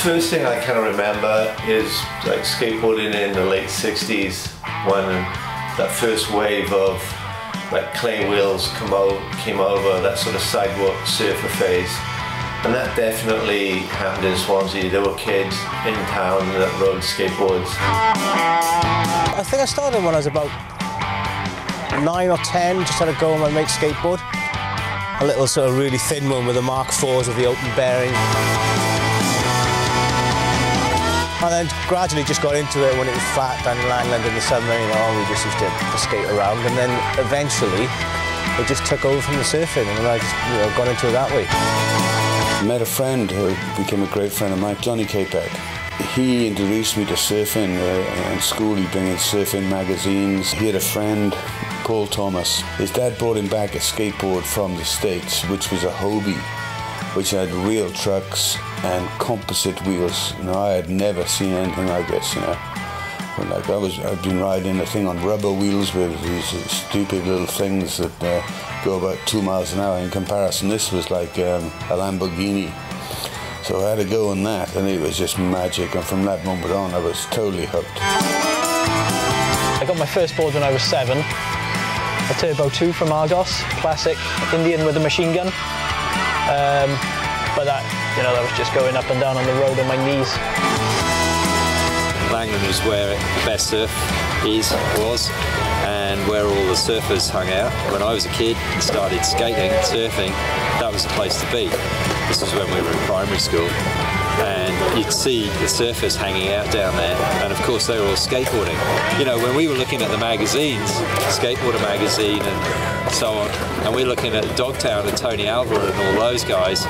first thing I kind of remember is like skateboarding in the late 60s when that first wave of like clay wheels came over, that sort of sidewalk surfer phase. And that definitely happened in Swansea. There were kids in town that rode skateboards. I think I started when I was about 9 or 10, just had a go on my mate's skateboard. A little sort of really thin one with the Mark IVs with the open bearing. And then gradually just got into it when it was flat down in Langland in the summer, you know, we just used to skate around. And then eventually it just took over from the surfing and I just, you know, got into it that way. I met a friend who became a great friend of mine, Johnny Capek. He introduced me to surfing. In school he'd bring in surfing magazines. He had a friend, Paul Thomas. His dad brought him back a skateboard from the States, which was a Hobie, which had real trucks and composite wheels. You know, I had never seen anything like this, you know. But like I'd been riding a thing on rubber wheels with these stupid little things that go about 2 miles an hour. In comparison, this was like a Lamborghini. So I had to go on that, and it was just magic. And from that moment on, I was totally hooked. I got my first board when I was 7. A Turbo 2 from Argos, classic Indian with a machine gun. But that, you know, that was just going up and down on the road on my knees. Langland was where the best surf was, and where all the surfers hung out. When I was a kid and started skating, surfing, that was the place to be. This was when we were in primary school, and you'd see the surfers hanging out down there, and of course they were all skateboarding. You know, when we were looking at the magazines, Skateboarder magazine and so on, and we're looking at Dogtown and Tony Alva and all those guys,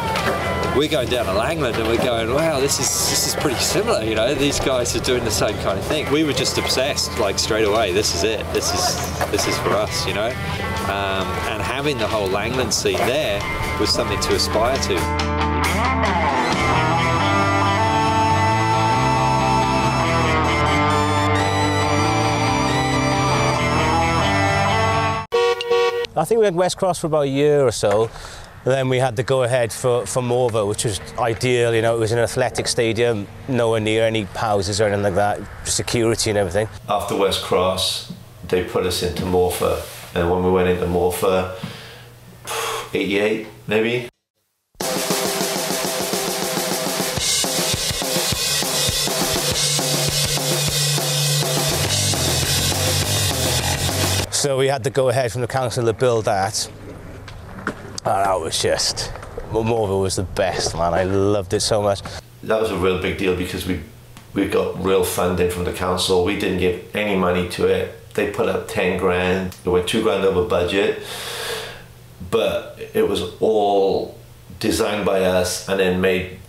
we're going down to Langland and we're going, wow, this is pretty similar, you know, these guys are doing the same kind of thing. We were just obsessed, like straight away, this is it, this is for us, you know. And having the whole Langland scene there was something to aspire to. I think we had West Cross for about a year or so. Then we had the go-ahead for Morfa Vert, which was ideal, you know, it was an athletic stadium, nowhere near any houses or anything like that, security and everything. After West Cross, they put us into Morfa, and when we went into Morfa, 88 maybe. So we had the go-ahead from the council to build that. And that was just, Morfa was the best, man. I loved it so much. That was a real big deal because we got real funding from the council. We didn't give any money to it. They put up 10 grand. They went 2 grand over budget. But it was all designed by us and then made,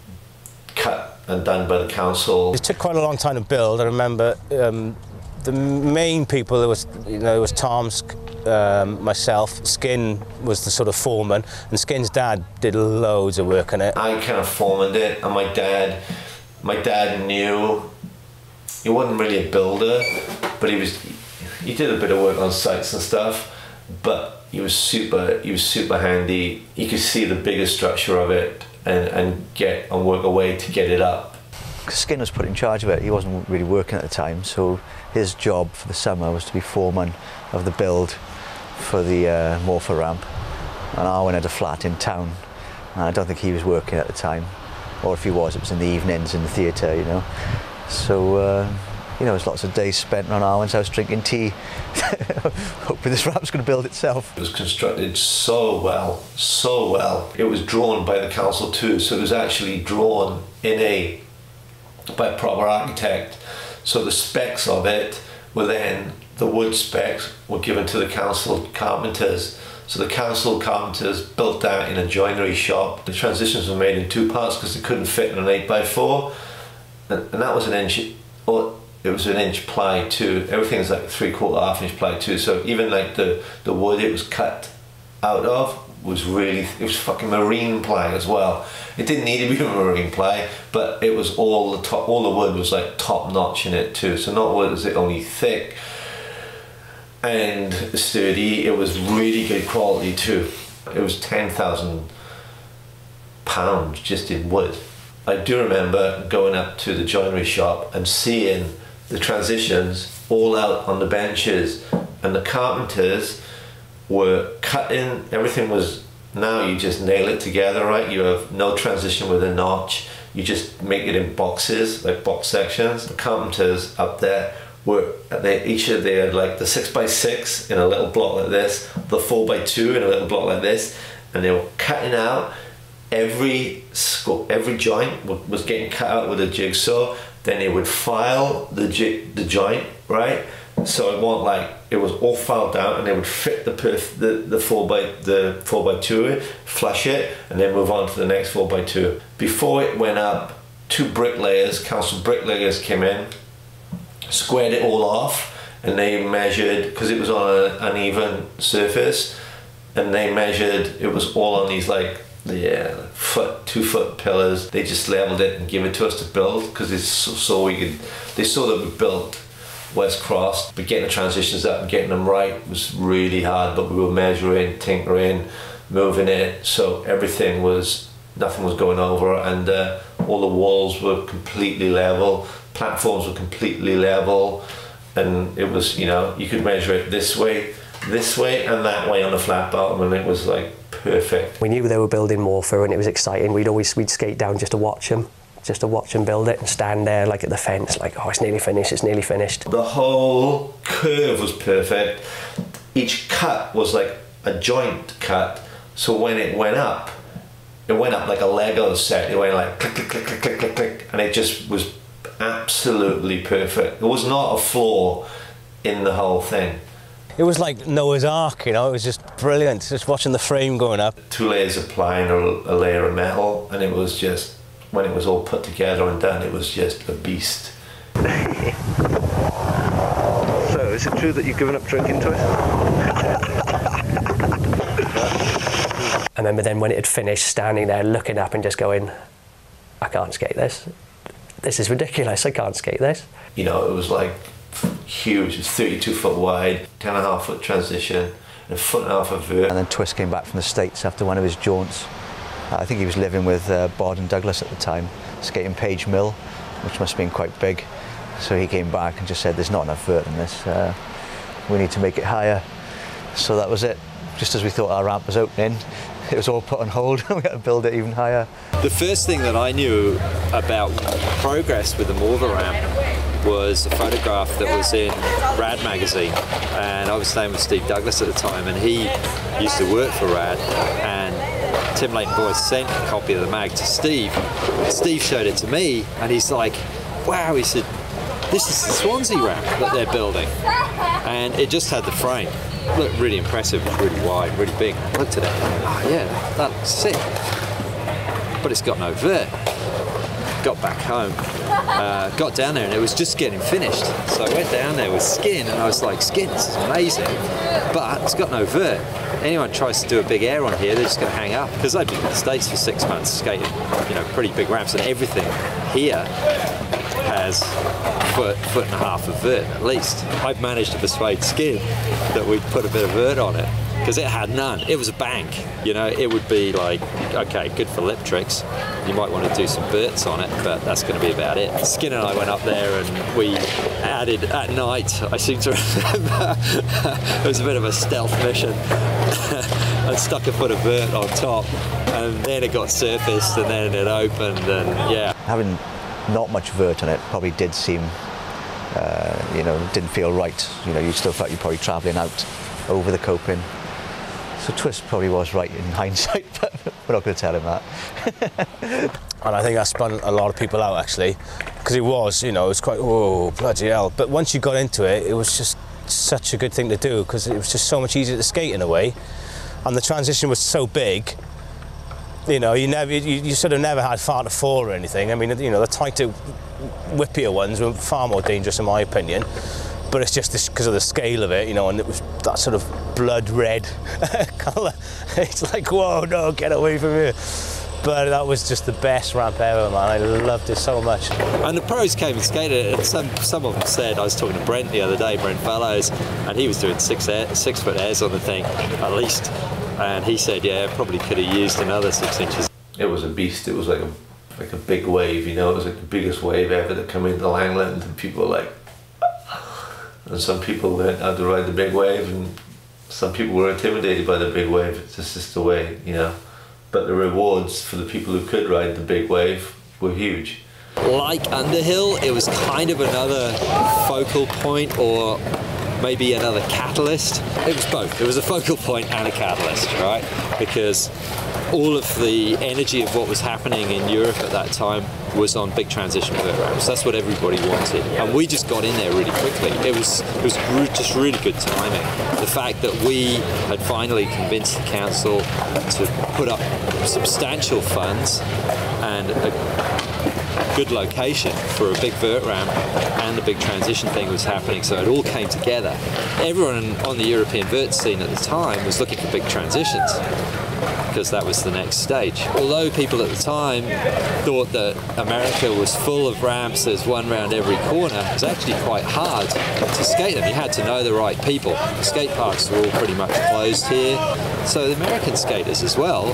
cut and done by the council. It took quite a long time to build. I remember the main people, there was Tom's, myself, Skin was the sort of foreman, and Skin's dad did loads of work on it. I kind of foremaned it, and my dad knew, he wasn't really a builder, but he did a bit of work on sites and stuff, but he was super handy. He could see the bigger structure of it and work a way to get it up. Skin was put in charge of it. He wasn't really working at the time, so his job for the summer was to be foreman of the build for the Morfa ramp. And Arwen had a flat in town, and I don't think he was working at the time, or if he was, it was in the evenings in the theatre, you know. So, you know, there was lots of days spent on Arwen's house drinking tea, hoping this ramp's going to build itself. It was constructed so well, so well. It was drawn by the council too, so it was actually drawn by a proper architect. So the specs of it were then, the wood specs were given to the council carpenters. So the council carpenters built that in a joinery shop. The transitions were made in 2 parts because they couldn't fit in an 8x4. And that was an inch, or it was an inch ply too. Everything's like 3/4, half-inch ply too. So even like the wood it was cut out of was really, it was fucking marine ply as well. It didn't need to be marine ply, but it was all the wood was like top notch in it too. So not only was it only thick and sturdy, it was really good quality too. It was £10,000 just in wood. I do remember going up to the joinery shop and seeing the transitions all out on the benches, and the carpenters were cutting, everything was, now you just nail it together, right? You have no transition with a notch, you just make it in boxes, like box sections. The carpenters up there were, each of they had like the 6x6 in a little block like this, the 4x2 in a little block like this, and they were cutting out every joint was getting cut out with a jigsaw. Then they would file the joint, right? So it wasn't like, it was all filed down, and they would fit the 4x2, flush it, and then move on to the next 4x2. Before it went up, 2 bricklayers, council bricklayers came in, squared it all off, and they measured, because it was on an uneven surface, and they measured, it was all on these like, 2-foot pillars. They just leveled it and gave it to us to build, because they saw that we built West Cross, but getting the transitions up and getting them right was really hard. But we were measuring, tinkering, moving it, so everything was, nothing was going over, and all the walls were completely level, platforms were completely level, and it was, you know, you could measure it this way, and that way on the flat bottom, and it was like perfect. We knew they were building Morfa, and it was exciting. We'd skate down just to watch them build it, and stand there like at the fence, like, oh, it's nearly finished, it's nearly finished. The whole curve was perfect. Each cut was like a joint cut, so when it went up like a Lego set. It went like click, click, click, click, click, click, click, and it just was absolutely perfect. There was not a flaw in the whole thing. It was like Noah's Ark, you know, it was just brilliant, just watching the frame going up. 2 layers of ply and a layer of metal, and it was just, when it was all put together and done, it was just a beast. So, is it true that you've given up drinking to it? I remember then when it had finished, standing there looking up and just going, I can't skate this. This is ridiculous, I can't skate this. You know, it was like huge, it was 32 foot wide, 10.5 foot transition, and 1.5 foot of vert. And then Twist came back from the States after one of his jaunts. I think he was living with Bod and Douglas at the time, skating Page Mill, which must have been quite big. So he came back and just said, there's not enough vert in this, we need to make it higher. So that was it. Just as we thought our ramp was opening, it was all put on hold, and we had to build it even higher. The first thing that I knew about progress with the Morfa ramp was a photograph that was in Rad magazine, and I was staying with Steve Douglas at the time, and he used to work for Rad, and Tim Leighton Boyce sent a copy of the mag to Steve. Steve showed it to me, and he's like, wow, he said, this is the Swansea ramp that they're building, and it just had the frame. It looked really impressive, really wide, really big. I looked at it, oh yeah, that looks sick, but it's got no vert. Got back home, got down there, and it was just getting finished. So I went down there with skin, and I was like, skin, this is amazing, but it's got no vert. Anyone tries to do a big air on here, they're just going to hang up. Because I've been in the States for 6 months skating, you know, pretty big ramps, and everything here has a foot and a half of vert at least. I've managed to persuade Skin that we'd put a bit of vert on it, because it had none. It was a bank, you know. It would be like, okay, good for lip tricks. You might want to do some verts on it, but that's going to be about it. Skin and I went up there, and we added at night, I seem to remember, it was a bit of a stealth mission. I stuck a foot of vert on top, and then it got surfaced, and then it opened, and yeah. Having not much vert on it probably did seem, you know, didn't feel right. You know, you still felt you're probably travelling out over the coping. So Twist probably was right in hindsight, but we're not going to tell him that. And I think that spun a lot of people out, actually, because it was, you know, it was quite, whoa, bloody hell. But once you got into it, it was just such a good thing to do, because it was just so much easier to skate in a way, and the transition was so big. You know, you sort of never had far to fall or anything. I mean, you know, the tighter, whippier ones were far more dangerous in my opinion. But it's just because of the scale of it, you know, and it was that sort of blood red colour. It's like, whoa, no, get away from here. But that was just the best ramp ever, man. I loved it so much. And the pros came and skated, and some of them said, I was talking to Brent the other day, Brent Fallows, and he was doing 6 foot airs on the thing, at least. And he said, yeah, probably could have used another 6 inches. It was a beast. It was like a like a big wave, you know, it was like the biggest wave ever to come into Langland, and people were like, and some people learned how to ride the big wave, and some people were intimidated by the big wave. It's just the way, you know. But the rewards for the people who could ride the big wave were huge. Like Underhill, it was kind of another focal point, or maybe another catalyst. It was both. It was a focal point and a catalyst, right? Because all of the energy of what was happening in Europe at that time was on big transition vert ramps. That's what everybody wanted, and we just got in there really quickly. It was just really good timing. The fact that we had finally convinced the council to put up substantial funds and a good location for a big vert ramp, and the big transition thing was happening, so it all came together. Everyone on the European vert scene at the time was looking for big transitions, because that was the next stage. Although people at the time thought that America was full of ramps, there's one round every corner, it was actually quite hard to skate them. You had to know the right people. The skate parks were all pretty much closed here. So the American skaters as well,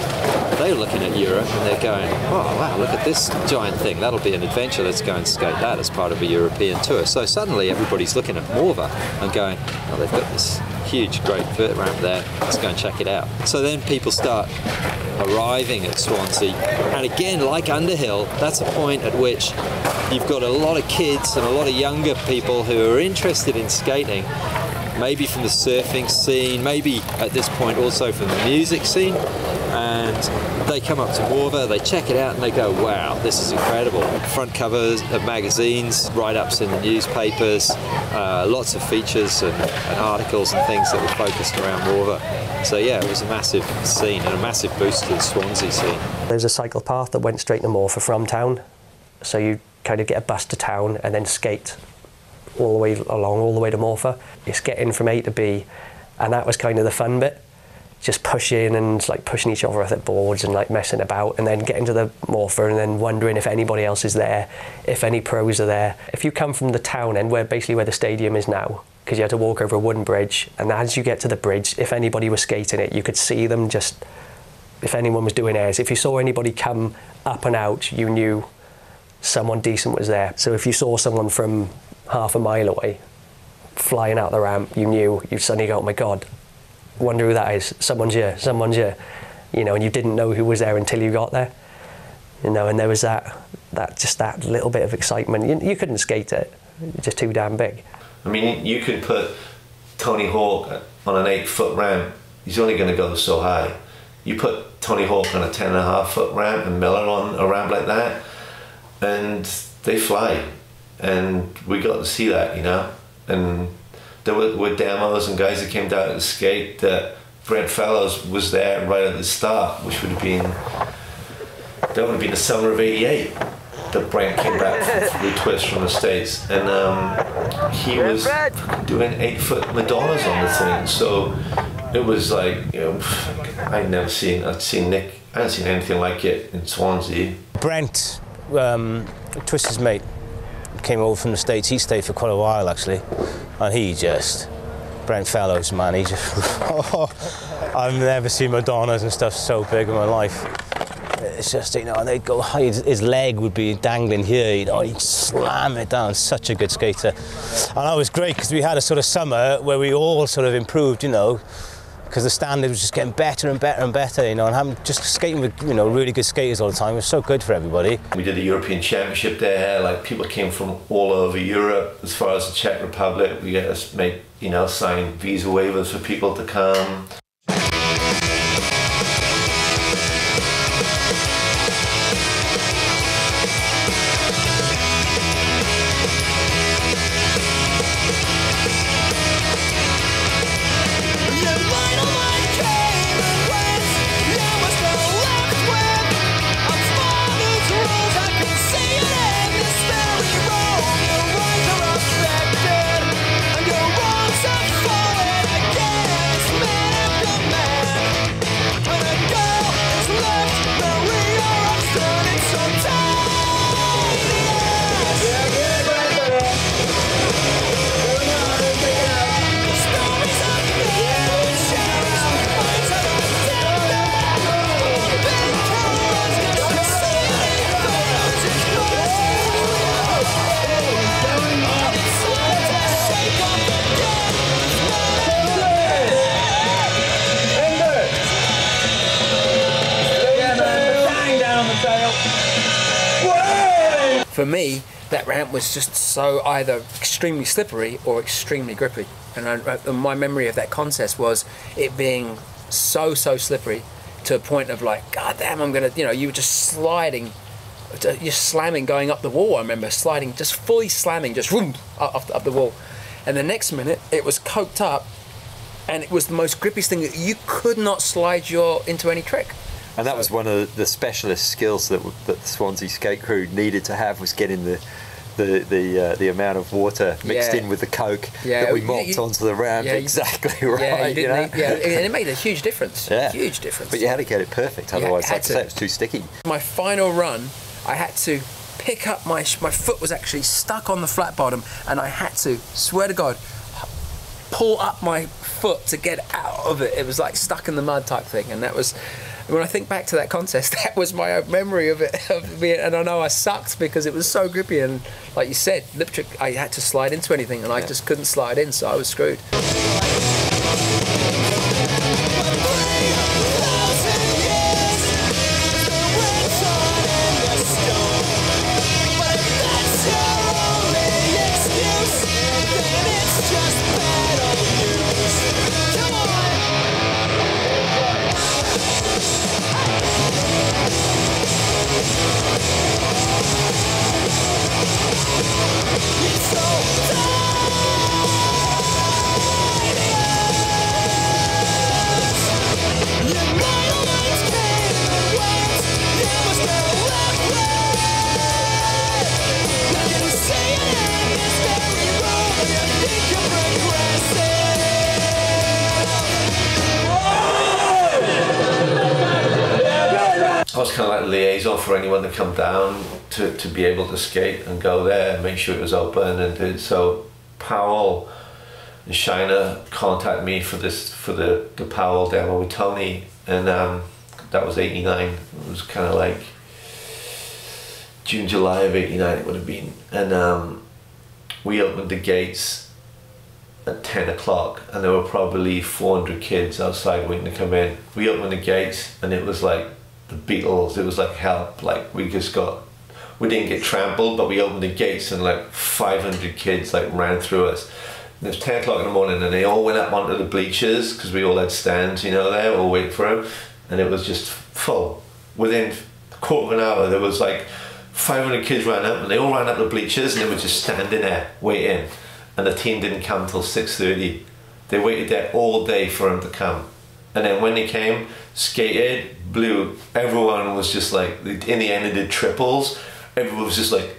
they were looking at Europe and they're going, oh wow, look at this giant thing, that'll be an adventure, let's go and skate that as part of a European tour. So suddenly everybody's looking at Morfa and going, oh, they've got this huge, great vert ramp there, let's go and check it out. So then people start arriving at Swansea, and again, like Underhill, that's a point at which you've got a lot of kids and a lot of younger people who are interested in skating, maybe from the surfing scene, maybe at this point also from the music scene, and they come up to Morfa, they check it out and they go, wow, this is incredible. Front covers of magazines, write-ups in the newspapers, lots of features and articles and things that were focused around Morfa. So yeah, it was a massive scene and a massive boost to the Swansea scene. There's a cycle path that went straight to Morfa from town, so you kind of get a bus to town and then skate all the way along, all the way to Morfa. It's getting from A to B, and that was kind of the fun bit. Just pushing and like pushing each other off at boards and like messing about, and then getting to the Morfa and then wondering if anybody else is there, if any pros are there. If you come from the town end, where basically where the stadium is now, because you had to walk over a wooden bridge, and as you get to the bridge, if anybody was skating it, you could see them just, if anyone was doing airs. If you saw anybody come up and out, you knew someone decent was there. So if you saw someone from half a mile away flying out the ramp, you knew, you'd suddenly go, oh my God, wonder who that is, someone's here, you know, and you didn't know who was there until you got there, you know, and there was that little bit of excitement. You couldn't skate it, it's just too damn big. I mean, you could put Tony Hawk on an 8-foot ramp, he's only going to go so high. You put Tony Hawk on a 10.5-foot ramp and Miller on a ramp like that, and they fly. And we got to see that, you know, and there were demos and guys that came down to skate that Brent Fellows was there right at the start, which would have been the summer of '88 that Brent came back with Twist from the States, and he was doing 8-foot Madonnas on the thing. So it was like, you know, I hadn't seen anything like it in Swansea. Brent, Twist's mate, came over from the States. He stayed for quite a while actually, and he just, Brent Fellows, man, he just, I've never seen Madonnas and stuff so big in my life. It's just, you know, and they'd go high, his leg would be dangling here, you know, he'd slam it down, such a good skater. And that was great because we had a sort of summer where we all sort of improved, you know, because the standard was just getting better and better and better, you know, and having just skating with, you know, really good skaters all the time was so good for everybody. We did the European Championship there, like people came from all over Europe, as far as the Czech Republic. We get us make, you know, sign visa waivers for people to come. for me, that ramp was just so either extremely slippery or extremely grippy. And my memory of that contest was it being so slippery to a point of like, God damn, I'm gonna, you know, you were just sliding, you're slamming going up the wall. I remember sliding, just fully slamming, just whoom, up the wall. And the next minute, it was coked up, and it was the most grippiest thing that you could not slide into any trick. And that was one of the specialist skills that the Swansea skate crew needed to have, was getting the amount of water mixed in with the coke that we mopped onto the ramp. Exactly right. And it made a huge difference. Yeah. Huge difference. But you had to get it perfect, otherwise, like I say, it was too sticky. My final run, I had to pick up my foot was actually stuck on the flat bottom, and I had to, swear to God, pull up my foot to get out of it. It was like stuck in the mud type thing, and that was, when I think back to that contest, that was my memory of it. And I know I sucked because it was so grippy, and like you said, lip trick, I had to slide into anything, and I just couldn't slide in, so I was screwed. I was kind of like a liaison for anyone to come down to be able to skate and go there and make sure it was open. And so Powell and Shiner contacted me for the Powell demo with Tony, and that was '89. It was kind of like June, July of '89 it would have been. And we opened the gates at 10 o'clock, and there were probably 400 kids outside waiting to come in. We opened the gates, and it was like the Beatles. It was like help. Like we didn't get trampled, but we opened the gates, and like 500 kids like ran through us. And it was 10 o'clock in the morning, and they all went up onto the bleachers because we all had stands, you know, there, all waiting for them, and it was just full. Within a quarter of an hour, there was like 500 kids ran up, and they all ran up the bleachers, and they were just standing there waiting. And the team didn't come till 6:30. They waited there all day for them to come. And then when they came, skated, blew, everyone was just like, in the end they did triples, everyone was just like,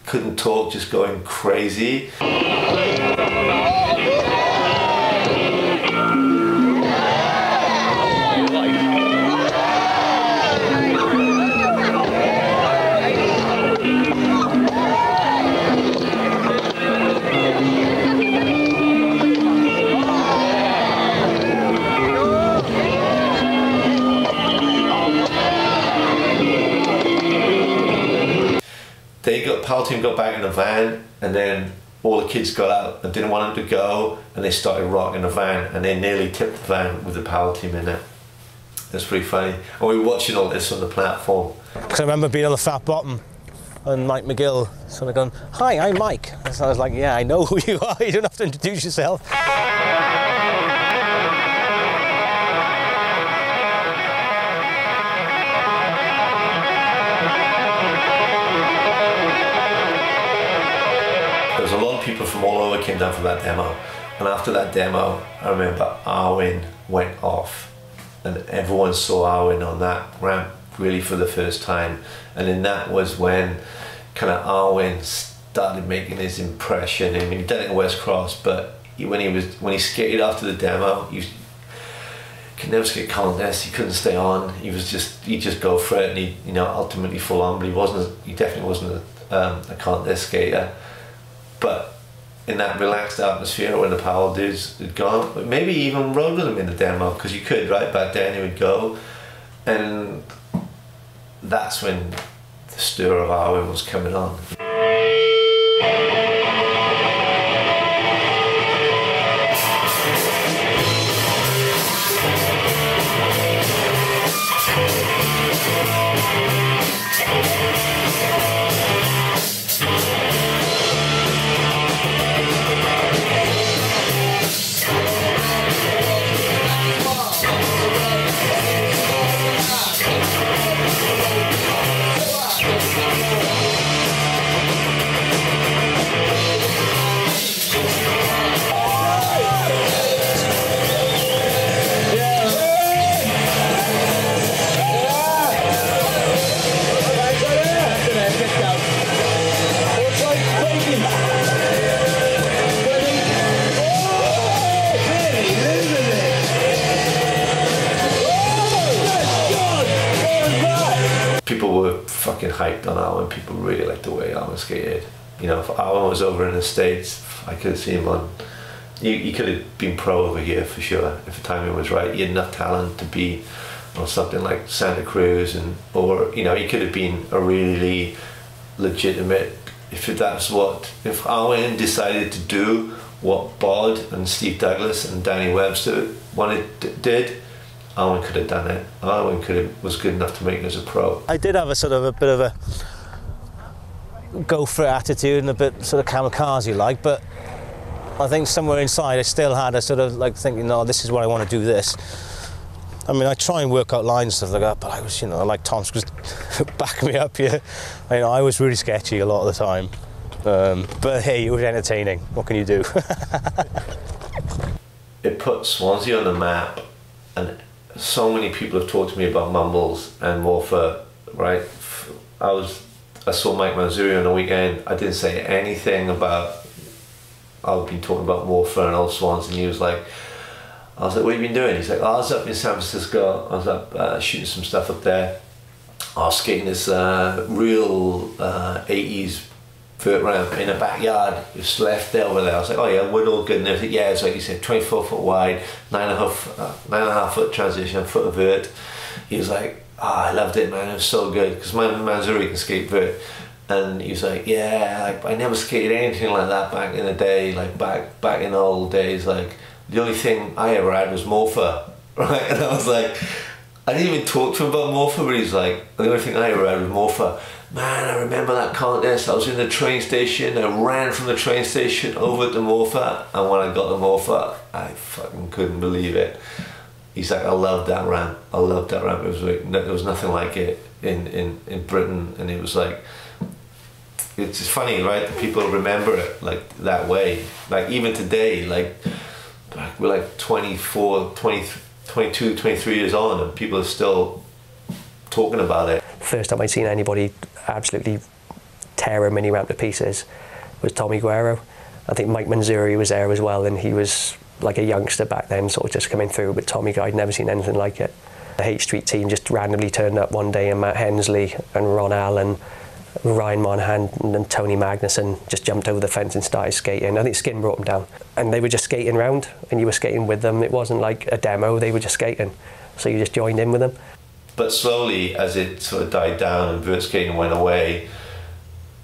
couldn't talk, just going crazy. Powell team got back in the van, and then all the kids got out and didn't want them to go, and they started rocking the van, and they nearly tipped the van with the Powell team in it. That's pretty funny. And we were watching all this on the platform. Because I remember being on the flat bottom, and Mike McGill sort of going, "Hi, I'm Mike." And so I was like, "Yeah, I know who you are. You don't have to introduce yourself." People from all over came down for that demo, and after that demo I remember Arwen went off, and everyone saw Arwen on that ramp really for the first time. And then that was when kind of Arwen started making his impression. I mean, he'd done it in West Cross, but when he skated after the demo, he could never skate contest. He couldn't stay on. He'd just go for it, and he, you know, ultimately full on. But he definitely wasn't a contest skater. But in that relaxed atmosphere when the Powell dudes had gone, but maybe even rode with him in the demo, because you could, right? Back then he would go, and that's when the stir of Arwen was coming on. hyped on Alan. People really liked the way Alan skated. You know, if Alan was over in the States, I could have seen him on. He could have been pro over here for sure if the timing was right. He had enough talent to be on something like Santa Cruz, or you know, he could have been a really legitimate. If Alan decided to do what Bod and Steve Douglas and Danny Webster did, Alan could have done it. Alan was good enough to make it as a pro. I did have a bit of a go for it attitude and a bit sort of kamikaze-like, but I think somewhere inside I still had a sort of like thinking, no, this is what I want to do this. I mean, I try and work out lines and stuff like that, but I was, you know, like Tom's just back me up here. You know, I was really sketchy a lot of the time. But hey, it was entertaining. What can you do? It put Swansea on the map, and so many people have talked to me about Mumbles and Morfa, right? I saw Mike Manzuri on the weekend. I didn't say anything about, I've been talking about Morfa and Old Swans, and he was like, I was like, what have you been doing? He's like, oh, I was up in San Francisco. I was up shooting some stuff up there. I was skating this real 80s vert ramp in a backyard. Just left there over there. I was like, oh yeah, wood all good and everything. Yeah, it's like you said, 24 foot wide, 9.5 foot transition, foot of vert. He was like, oh, I loved it, man. It was so good. Because my Manzuri can skate vert. And he was like, yeah, like, I never skated anything like that back in the day, like back in the old days. Like, the only thing I ever had was Morfa, right? And I was like, I didn't even talk to him about Morfa, but he's like, the only thing I ever had was Morfa. Man, I remember that contest. I was in the train station. I ran from the train station over to Morfa, and when I got to Morfa, I fucking couldn't believe it. He's like, I loved that ramp. I loved that ramp. It was like, there was nothing like it in Britain, and it was like, it's just funny, right? People remember it like that way. Like even today, like we're like 24, 20, 22, 23 years on, and people are still talking about it. First time I'd seen anybody absolutely tear a mini ramp to pieces was Tommy Guerrero. I think Mike Manzuri was there as well, and he was like a youngster back then, sort of just coming through, but Tommy, I'd never seen anything like it. The H Street team just randomly turned up one day, and Matt Hensley and Ron Allen, Ryan Monahan and Tony Magnuson just jumped over the fence and started skating. I think Skin brought them down, and they were just skating around, and you were skating with them. It wasn't like a demo, they were just skating, so you just joined in with them. But slowly, as it sort of died down and vert skating went away,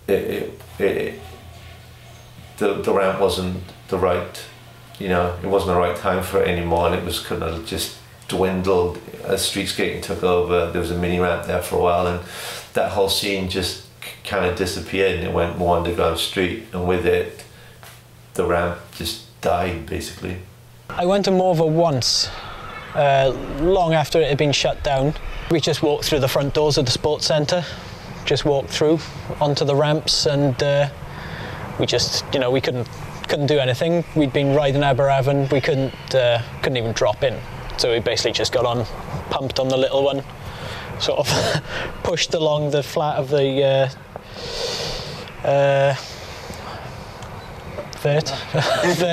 the ramp wasn't the right, you know, it wasn't the right time for it anymore, and it was kind of just dwindled as street skating took over. There was a mini ramp there for a while, and that whole scene just kind of disappeared, and it went more underground street, and with it the ramp just died basically. I went to Morfa once, long after it had been shut down. We just walked through the front doors of the sports centre, just walked through onto the ramps, and we just, you know, we couldn't do anything. We'd been riding Aberavon, we couldn't even drop in, so we basically just got on, pumped on the little one, sort of pushed along the flat of the vert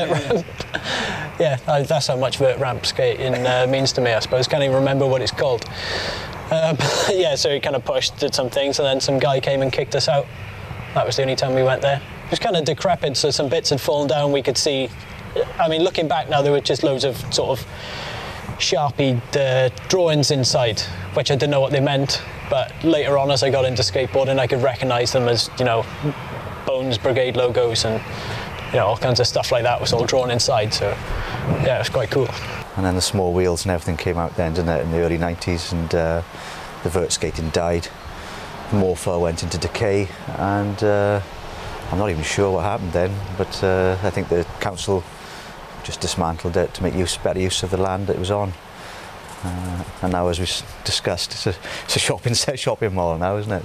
ramp. Yeah, that's how much vert ramp skating means to me, I suppose. Can't even remember what it's called. Yeah, so we kind of pushed, did some things, and then some guy came and kicked us out. That was the only time we went there. It was kind of decrepit, so some bits had fallen down. We could see, I mean, looking back now, there were just loads of sort of Sharpied drawings inside, which I didn't know what they meant, but later on as I got into skateboarding I could recognise them as, you know, Bones Brigade logos, and, you know, all kinds of stuff like that was all drawn inside, so yeah, it was quite cool. And then the small wheels and everything came out then, didn't it, in the early 90s, and the vert skating died. Morfa went into decay, and I'm not even sure what happened then, but I think the council just dismantled it to make better use of the land that it was on. And now, as we discussed, it's a shopping mall now, isn't it?